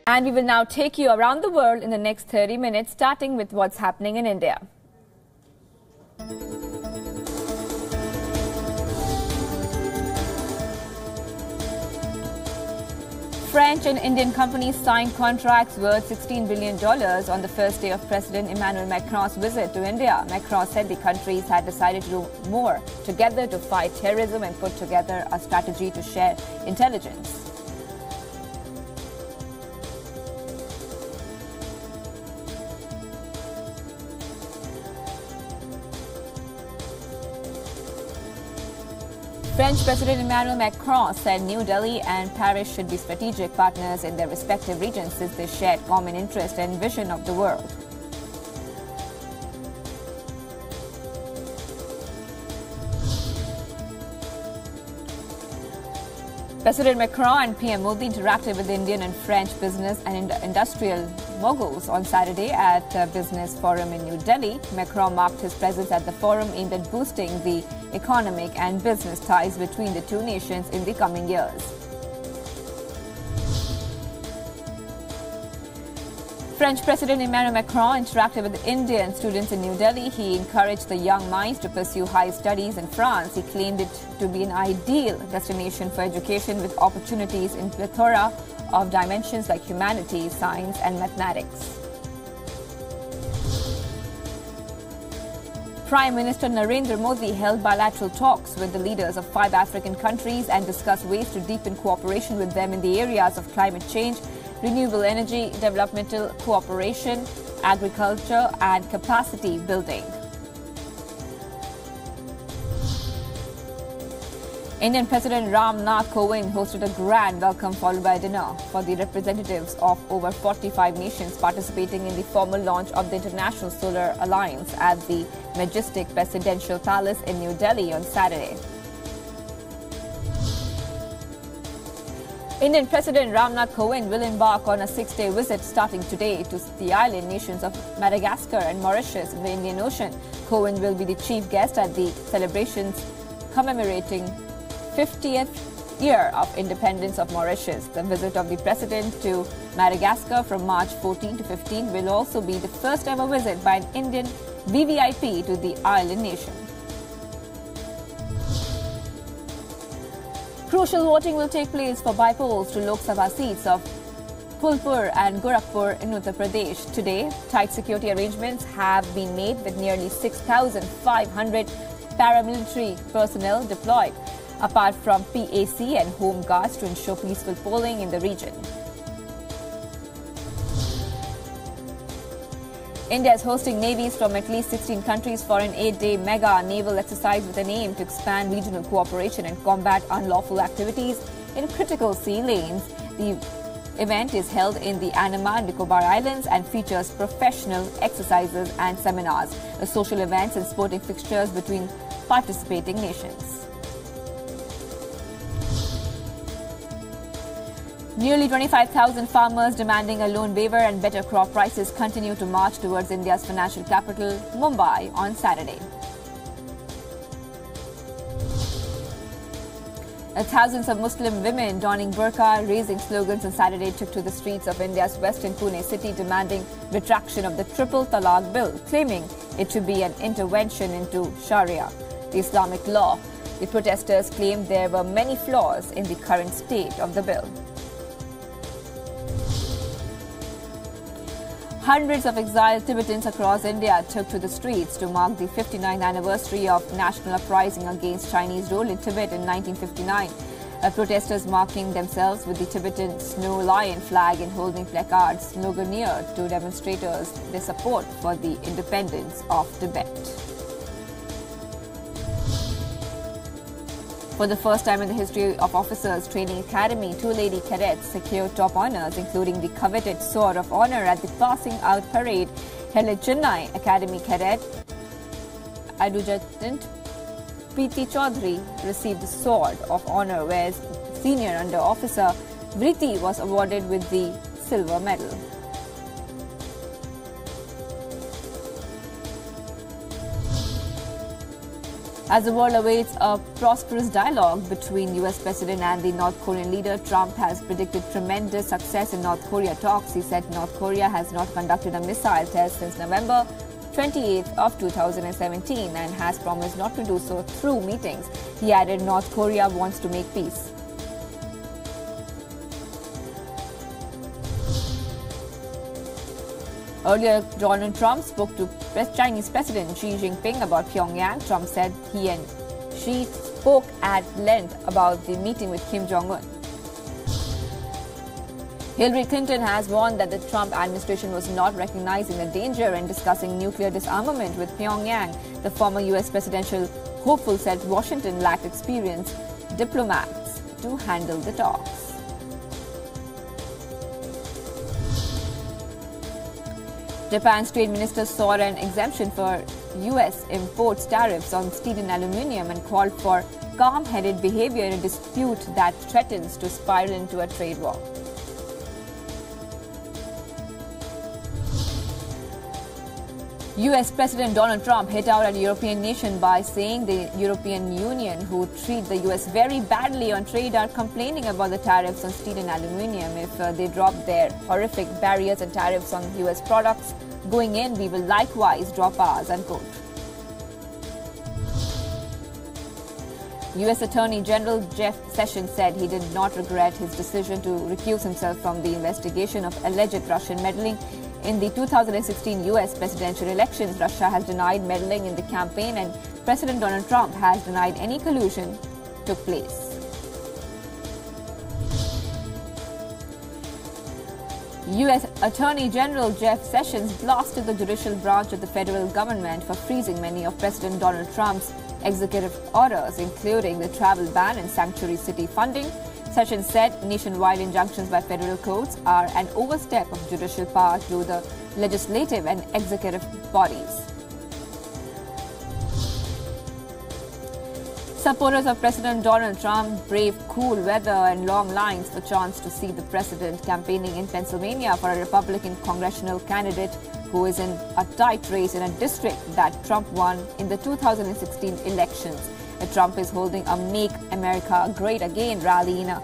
And we will now take you around the world in the next 30 minutes, starting with what's happening in India. French and Indian companies signed contracts worth $16 billion on the first day of President Emmanuel Macron's visit to India. Macron said the countries had decided to do more together to fight terrorism and put together a strategy to share intelligence. French President Emmanuel Macron said New Delhi and Paris should be strategic partners in their respective regions since they shared common interest and vision of the world. President Macron and PM Modi interacted with Indian and French business and industrial moguls on Saturday at a business forum in New Delhi. Macron marked his presence at the forum aimed at boosting the economic and business ties between the two nations in the coming years. French President Emmanuel Macron interacted with Indian students in New Delhi. He encouraged the young minds to pursue high studies in France. He claimed it to be an ideal destination for education with opportunities in plethora of dimensions like humanities, science and mathematics. Prime Minister Narendra Modi held bilateral talks with the leaders of 5 African countries and discussed ways to deepen cooperation with them in the areas of climate change, renewable energy, developmental cooperation, agriculture and capacity building. Indian President Ram Nath Kovind hosted a grand welcome followed by a dinner for the representatives of over 45 nations participating in the formal launch of the International Solar Alliance at the majestic Presidential Palace in New Delhi on Saturday. Indian President Ram Nath Kovind will embark on a 6-day visit starting today to the island nations of Madagascar and Mauritius in the Indian Ocean. Kovind will be the chief guest at the celebrations commemorating 50th year of independence of Mauritius. The visit of the president to Madagascar from March 14 to 15 will also be the first ever visit by an Indian VVIP to the island nation. Crucial voting will take place for by-polls to Lok Sabha seats of Phulpur and Gorakhpur in Uttar Pradesh. Today, tight security arrangements have been made with nearly 6,500 paramilitary personnel deployed, apart from PAC and Home Guards to ensure peaceful polling in the region. India is hosting navies from at least 16 countries for an 8-day mega naval exercise with an aim to expand regional cooperation and combat unlawful activities in critical sea lanes. The event is held in the Andaman and Nicobar Islands and features professional exercises and seminars, social events and sporting fixtures between participating nations. Nearly 25,000 farmers demanding a loan waiver and better crop prices continue to march towards India's financial capital, Mumbai, on Saturday. Thousands of Muslim women donning burqa, raising slogans on Saturday took to the streets of India's western Pune city demanding retraction of the triple talaq bill, claiming it to be an intervention into Sharia, the Islamic law. The protesters claimed there were many flaws in the current state of the bill. Hundreds of exiled Tibetans across India took to the streets to mark the 59th anniversary of national uprising against Chinese rule in Tibet in 1959. Protesters marking themselves with the Tibetan snow lion flag and holding placards sloganeered to demonstrators their support for the independence of Tibet. For the first time in the history of Officers Training Academy, 2 lady cadets secured top honours, including the coveted Sword of Honour at the passing out parade held at Chennai. Academy cadet Adjutant Preeti Chaudhary received the Sword of Honour, whereas senior under officer Vriti was awarded with the silver medal. As the world awaits a prosperous dialogue between US President and the North Korean leader, Trump has predicted tremendous success in North Korea talks. He said North Korea has not conducted a missile test since November 28th of 2017 and has promised not to do so through meetings. He added North Korea wants to make peace. Earlier, Donald Trump spoke to Chinese President Xi Jinping about Pyongyang. Trump said he and Xi spoke at length about the meeting with Kim Jong-un. Hillary Clinton has warned that the Trump administration was not recognizing the danger and discussing nuclear disarmament with Pyongyang. The former U.S. presidential hopeful said Washington lacked experienced diplomats to handle the talks. Japan's trade minister sought an exemption for U.S. imports tariffs on steel and aluminium and called for calm-headed behavior in a dispute that threatens to spiral into a trade war. U.S. President Donald Trump hit out at a European nation by saying the European Union, who treat the U.S. very badly on trade, are complaining about the tariffs on steel and aluminium. If they drop their horrific barriers and tariffs on U.S. products going in, we will likewise drop ours, unquote. U.S. Attorney General Jeff Sessions said he did not regret his decision to recuse himself from the investigation of alleged Russian meddling in the 2016 U.S. presidential elections. Russia has denied meddling in the campaign, and President Donald Trump has denied any collusion took place. U.S. Attorney General Jeff Sessions blasted the judicial branch of the federal government for freezing many of President Donald Trump's executive orders, including the travel ban and sanctuary city funding. Sessions said nationwide injunctions by federal courts are an overstep of judicial power to the legislative and executive bodies. Supporters of President Donald Trump braved cool weather and long lines for chance to see the president campaigning in Pennsylvania for a Republican congressional candidate who is in a tight race in a district that Trump won in the 2016 elections. Trump is holding a Make America Great Again rally in a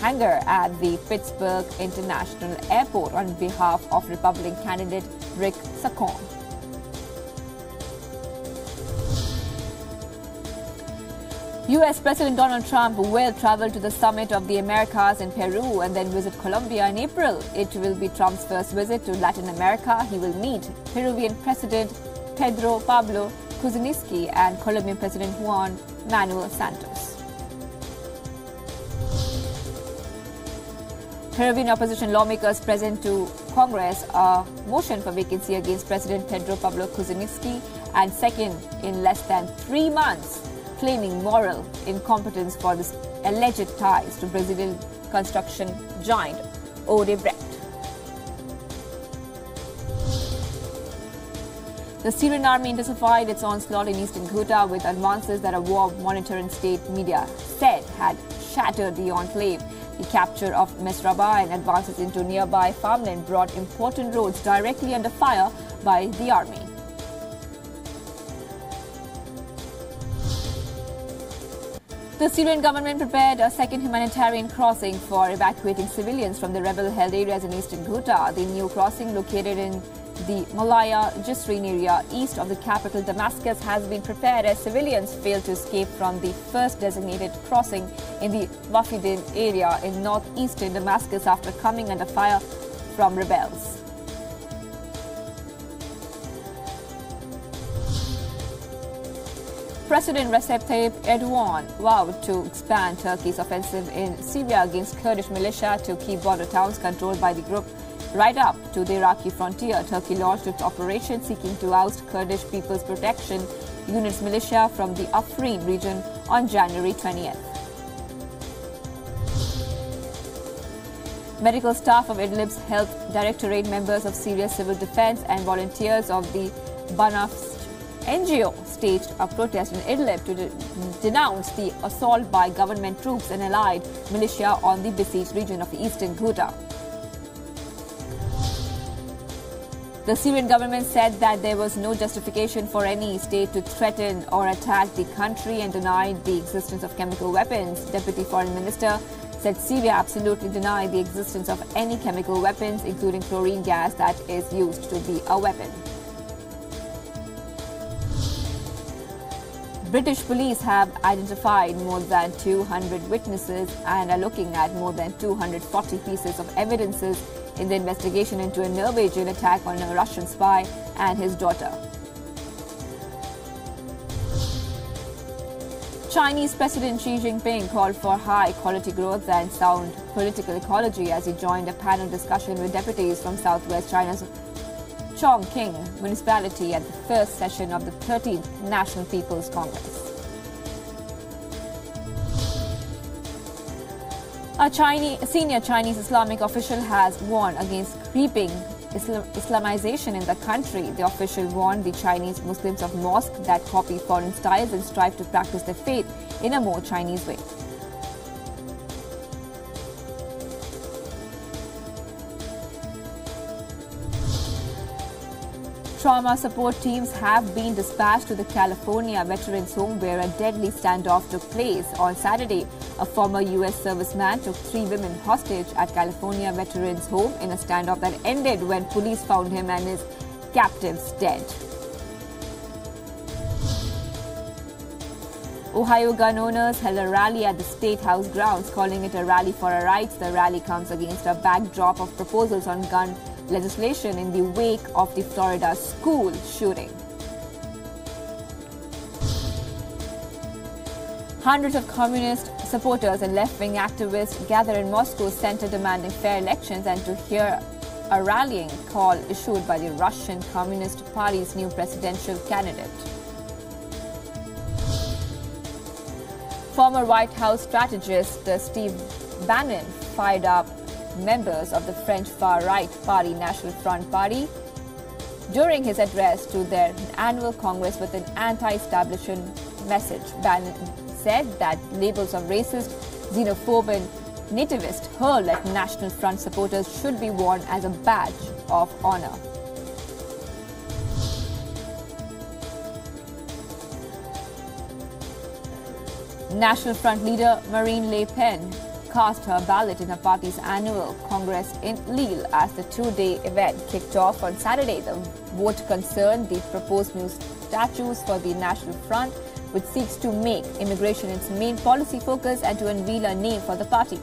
hangar at the Pittsburgh International Airport on behalf of Republican candidate Rick Saccone. U.S. President Donald Trump will travel to the Summit of the Americas in Peru and then visit Colombia in April. It will be Trump's first visit to Latin America. He will meet Peruvian President Pedro Pablo Kuczynski and Colombian President Juan Manuel Santos. Peruvian opposition lawmakers present to Congress a motion for vacancy against President Pedro Pablo Kuczynski and second in less than 3 months, claiming moral incompetence for his alleged ties to Brazilian construction giant Odebrecht. The Syrian army intensified its onslaught in eastern Ghouta with advances that a war monitoring state media said had shattered the enclave. The capture of Mesraba and advances into nearby farmland brought important roads directly under fire by the army. The Syrian government prepared a second humanitarian crossing for evacuating civilians from the rebel-held areas in eastern Ghouta. The new crossing, located in the Malaya Jisrin area east of the capital Damascus, has been prepared as civilians failed to escape from the first designated crossing in the Wafidin area in northeastern Damascus after coming under fire from rebels. President Recep Tayyip Erdogan vowed to expand Turkey's offensive in Syria against Kurdish militia to keep border towns controlled by the group right up to the Iraqi frontier. Turkey launched its operation seeking to oust Kurdish People's Protection Unit's militia from the Afrin region on January 20th. Medical staff of Idlib's Health Directorate, members of Syria's civil defense and volunteers of the Banafs NGO staged a protest in Idlib to denounce the assault by government troops and allied militia on the besieged region of the eastern Ghouta. The Syrian government said that there was no justification for any state to threaten or attack the country and denied the existence of chemical weapons. Deputy Foreign Minister said Syria absolutely denied the existence of any chemical weapons, including chlorine gas that is used to be a weapon. British police have identified more than 200 witnesses and are looking at more than 240 pieces of evidences in the investigation into a Norwegian attack on a Russian spy and his daughter. Chinese President Xi Jinping called for high-quality growth and sound political ecology as he joined a panel discussion with deputies from southwest China's Chongqing municipality at the first session of the 13th National People's Congress. A senior Chinese Islamic official has warned against creeping Islamization in the country. The official warned the Chinese Muslims of mosques that copy foreign styles and strive to practice their faith in a more Chinese way. Trauma support teams have been dispatched to the California Veterans Home where a deadly standoff took place on Saturday. A former U.S. serviceman took 3 women hostage at California Veterans Home in a standoff that ended when police found him and his captives dead. Ohio gun owners held a rally at the State House grounds, calling it a rally for our rights. The rally comes against a backdrop of proposals on gun legislation in the wake of the Florida school shooting. Hundreds of communist supporters and left-wing activists gather in Moscow's center demanding fair elections and to hear a rallying call issued by the Russian Communist Party's new presidential candidate. Former White House strategist Steve Bannon fired up members of the French far-right party National Front Party during his address to their annual Congress with an anti-establishment message. Bannon said that labels of racist, xenophobe and nativist hurled at National Front supporters should be worn as a badge of honor. National Front leader Marine Le Pen cast her ballot in her party's annual Congress in Lille as the 2-day event kicked off on Saturday. The vote concerned the proposed new statutes for the National Front, which seeks to make immigration its main policy focus and to unveil a name for the party.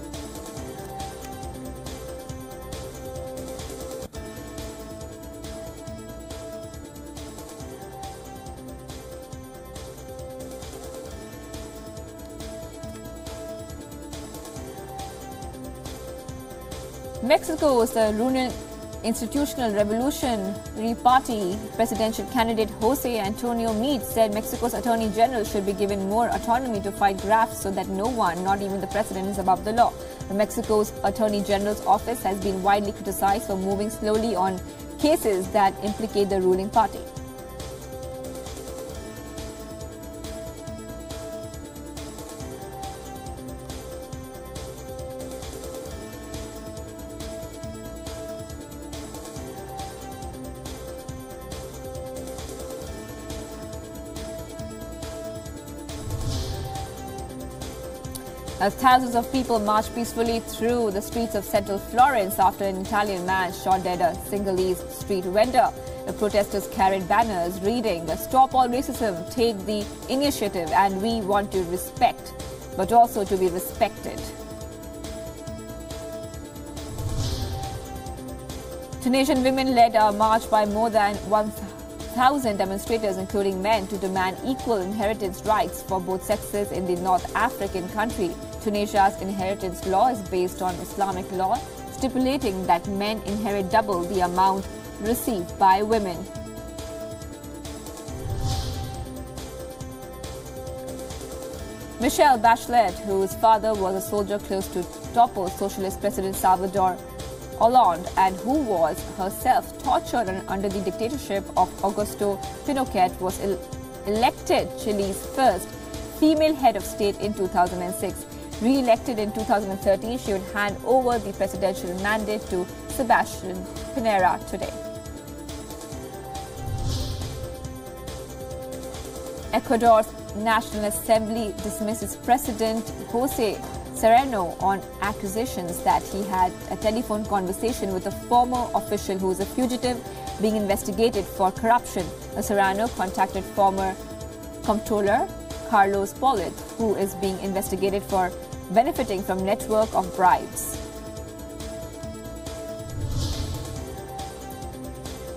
Mexico's ruling Institutional Revolutionary Party presidential candidate Jose Antonio Meade said Mexico's Attorney General should be given more autonomy to fight grafts so that no one, not even the president, is above the law. Mexico's Attorney General's office has been widely criticized for moving slowly on cases that implicate the ruling party. As thousands of people marched peacefully through the streets of central Florence after an Italian man shot dead a Senegalese street vendor. The protesters carried banners reading, "Stop all racism, take the initiative, and we want to respect, but also to be respected." Tunisian women led a march by more than 1,000 demonstrators, including men, to demand equal inheritance rights for both sexes in the North African country. Tunisia's inheritance law is based on Islamic law, stipulating that men inherit double the amount received by women. Michelle Bachelet, whose father was a soldier close to toppled socialist President Salvador Hollande and who was herself tortured under the dictatorship of Augusto Pinochet, was elected Chile's first female head of state in 2006. Re-elected in 2013, she would hand over the presidential mandate to Sebastián Piñera today. Ecuador's National Assembly dismisses President Jose Serrano on accusations that he had a telephone conversation with a former official who is a fugitive being investigated for corruption. Serrano contacted former comptroller Carlos Polit, who is being investigated for benefiting from network of bribes.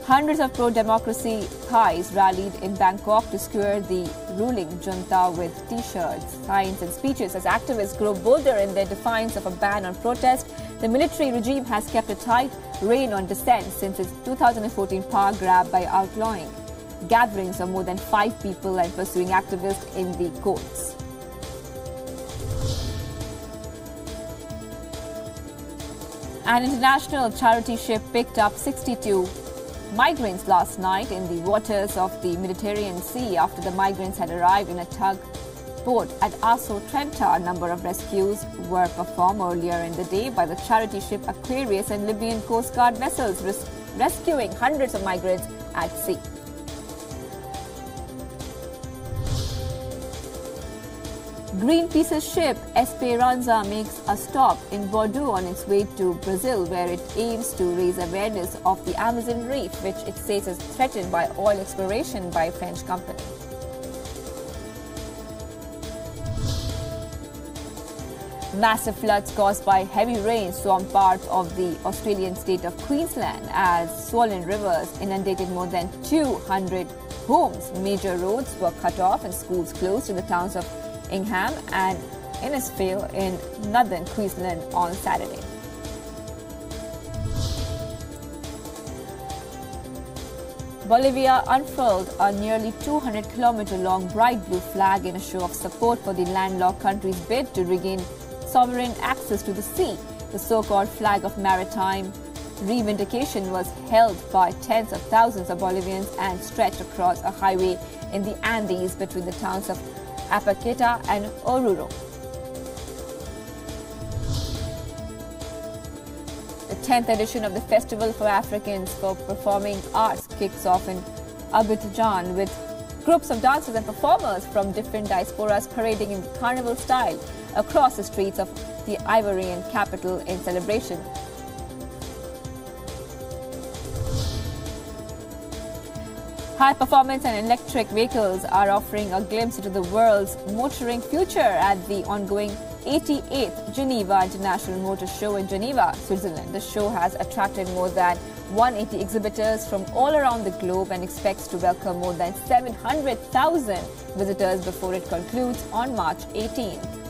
Hundreds of pro-democracy Thais rallied in Bangkok to skewer the ruling junta with T-shirts, signs and speeches as activists grow bolder in their defiance of a ban on protest. The military regime has kept a tight rein on dissent since its 2014 power grab by outlawing gatherings of more than 5 people and pursuing activists in the courts. An international charity ship picked up 62 migrants last night in the waters of the Mediterranean Sea after the migrants had arrived in a tugboat at Aso Trenta. A number of rescues were performed earlier in the day by the charity ship Aquarius and Libyan Coast Guard vessels, rescuing hundreds of migrants at sea. Greenpeace's ship Esperanza makes a stop in Bordeaux on its way to Brazil, where it aims to raise awareness of the Amazon reef, which it says is threatened by oil exploration by a French company. Massive floods caused by heavy rain swamped parts of the Australian state of Queensland as swollen rivers inundated more than 200 homes. Major roads were cut off and schools closed in the towns of Ingham and Innisfail in northern Queensland on Saturday. Bolivia unfurled a nearly 200-kilometer-long bright blue flag in a show of support for the landlocked country's bid to regain sovereign access to the sea. The so-called flag of maritime reivindication was held by tens of thousands of Bolivians and stretched across a highway in the Andes between the towns of Apaqueta and Oruro. The 10th edition of the Festival for Africans for Performing Arts kicks off in Abidjan with groups of dancers and performers from different diasporas parading in carnival style across the streets of the Ivorian capital in celebration. High performance and electric vehicles are offering a glimpse into the world's motoring future at the ongoing 88th Geneva International Motor Show in Geneva, Switzerland. The show has attracted more than 180 exhibitors from all around the globe and expects to welcome more than 700,000 visitors before it concludes on March 18th.